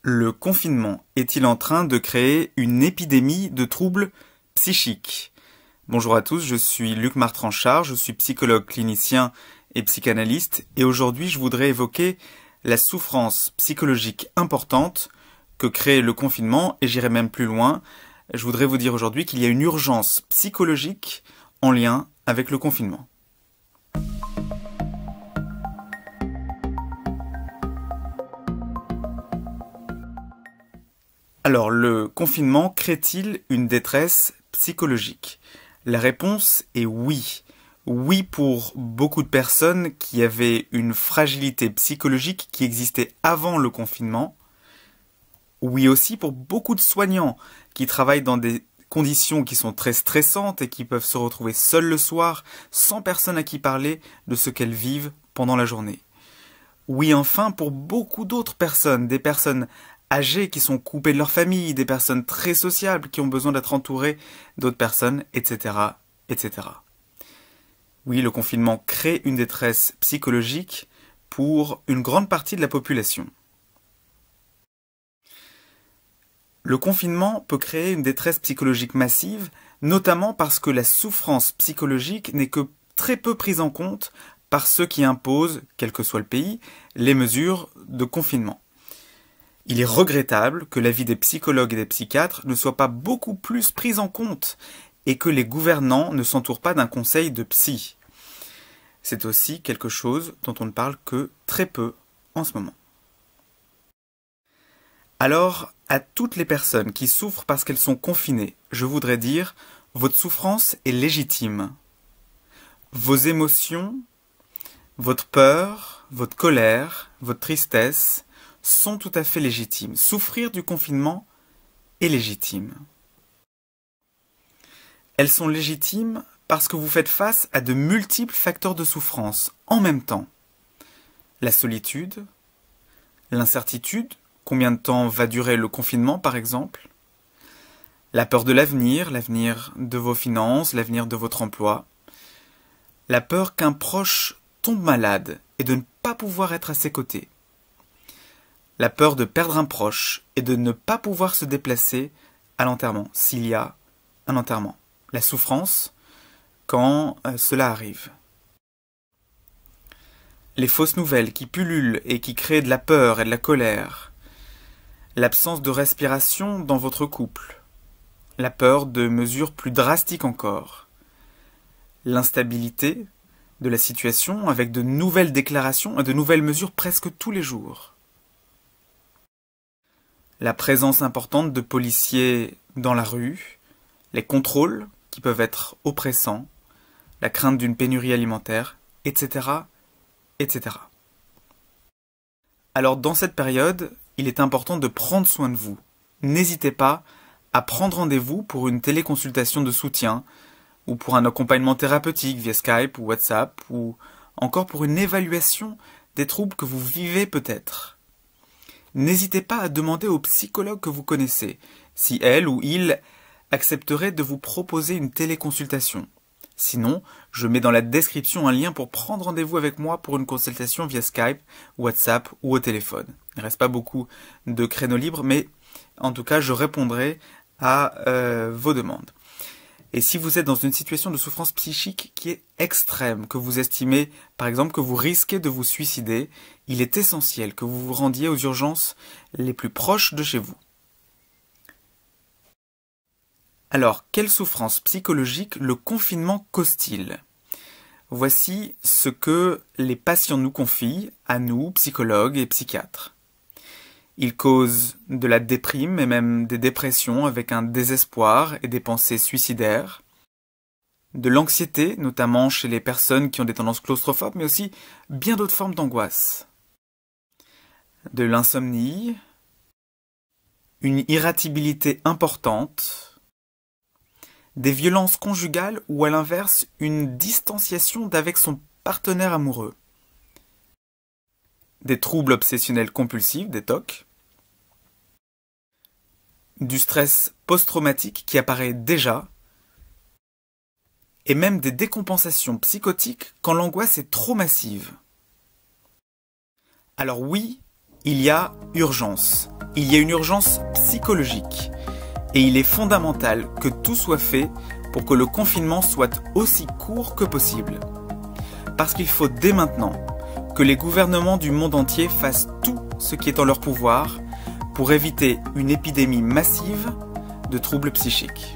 Le confinement est-il en train de créer une épidémie de troubles psychiques? Bonjour à tous, je suis Luc Martranchard, je suis psychologue clinicien et psychanalyste et aujourd'hui je voudrais évoquer la souffrance psychologique importante que crée le confinement et j'irai même plus loin. Je voudrais vous dire aujourd'hui qu'il y a une urgence psychologique en lien avec le confinement. Alors, le confinement crée-t-il une détresse psychologique? La réponse est oui. Oui pour beaucoup de personnes qui avaient une fragilité psychologique qui existait avant le confinement. Oui aussi pour beaucoup de soignants qui travaillent dans des conditions qui sont très stressantes et qui peuvent se retrouver seuls le soir, sans personne à qui parler de ce qu'elles vivent pendant la journée. Oui enfin pour beaucoup d'autres personnes, des personnes âgés qui sont coupés de leur famille, des personnes très sociables qui ont besoin d'être entourées d'autres personnes, etc., etc. Oui, le confinement crée une détresse psychologique pour une grande partie de la population. Le confinement peut créer une détresse psychologique massive, notamment parce que la souffrance psychologique n'est que très peu prise en compte par ceux qui imposent, quel que soit le pays, les mesures de confinement. Il est regrettable que l'avis des psychologues et des psychiatres ne soit pas beaucoup plus pris en compte et que les gouvernants ne s'entourent pas d'un conseil de psy. C'est aussi quelque chose dont on ne parle que très peu en ce moment. Alors, à toutes les personnes qui souffrent parce qu'elles sont confinées, je voudrais dire, votre souffrance est légitime. Vos émotions, votre peur, votre colère, votre tristesse, sont tout à fait légitimes. Souffrir du confinement est légitime. Elles sont légitimes parce que vous faites face à de multiples facteurs de souffrance en même temps. La solitude, l'incertitude, combien de temps va durer le confinement par exemple, la peur de l'avenir, l'avenir de vos finances, l'avenir de votre emploi, la peur qu'un proche tombe malade et de ne pas pouvoir être à ses côtés, la peur de perdre un proche et de ne pas pouvoir se déplacer à l'enterrement, s'il y a un enterrement. La souffrance quand cela arrive. Les fausses nouvelles qui pullulent et qui créent de la peur et de la colère. L'absence de respiration dans votre couple. La peur de mesures plus drastiques encore. L'instabilité de la situation avec de nouvelles déclarations et de nouvelles mesures presque tous les jours. La présence importante de policiers dans la rue, les contrôles qui peuvent être oppressants, la crainte d'une pénurie alimentaire, etc., etc. Alors dans cette période, il est important de prendre soin de vous. N'hésitez pas à prendre rendez-vous pour une téléconsultation de soutien ou pour un accompagnement thérapeutique via Skype ou WhatsApp ou encore pour une évaluation des troubles que vous vivez peut-être. N'hésitez pas à demander au psychologue que vous connaissez si elle ou il accepterait de vous proposer une téléconsultation. Sinon, je mets dans la description un lien pour prendre rendez-vous avec moi pour une consultation via Skype, WhatsApp ou au téléphone. Il ne reste pas beaucoup de créneaux libres, mais en tout cas, je répondrai à vos demandes. Et si vous êtes dans une situation de souffrance psychique qui est extrême, que vous estimez, par exemple, que vous risquez de vous suicider, il est essentiel que vous vous rendiez aux urgences les plus proches de chez vous. Alors, quelle souffrance psychologique le confinement cause-t-il? Voici ce que les patients nous confient, à nous, psychologues et psychiatres. Il cause de la déprime et même des dépressions avec un désespoir et des pensées suicidaires, de l'anxiété, notamment chez les personnes qui ont des tendances claustrophobes, mais aussi bien d'autres formes d'angoisse, de l'insomnie, une irritabilité importante, des violences conjugales ou à l'inverse une distanciation d'avec son partenaire amoureux, des troubles obsessionnels compulsifs, des TOC, du stress post-traumatique qui apparaît déjà, et même des décompensations psychotiques quand l'angoisse est trop massive. Alors oui, il y a urgence. il y a une urgence psychologique et il est fondamental que tout soit fait pour que le confinement soit aussi court que possible. Parce qu'il faut dès maintenant que les gouvernements du monde entier fassent tout ce qui est en leur pouvoir pour éviter une épidémie massive de troubles psychiques.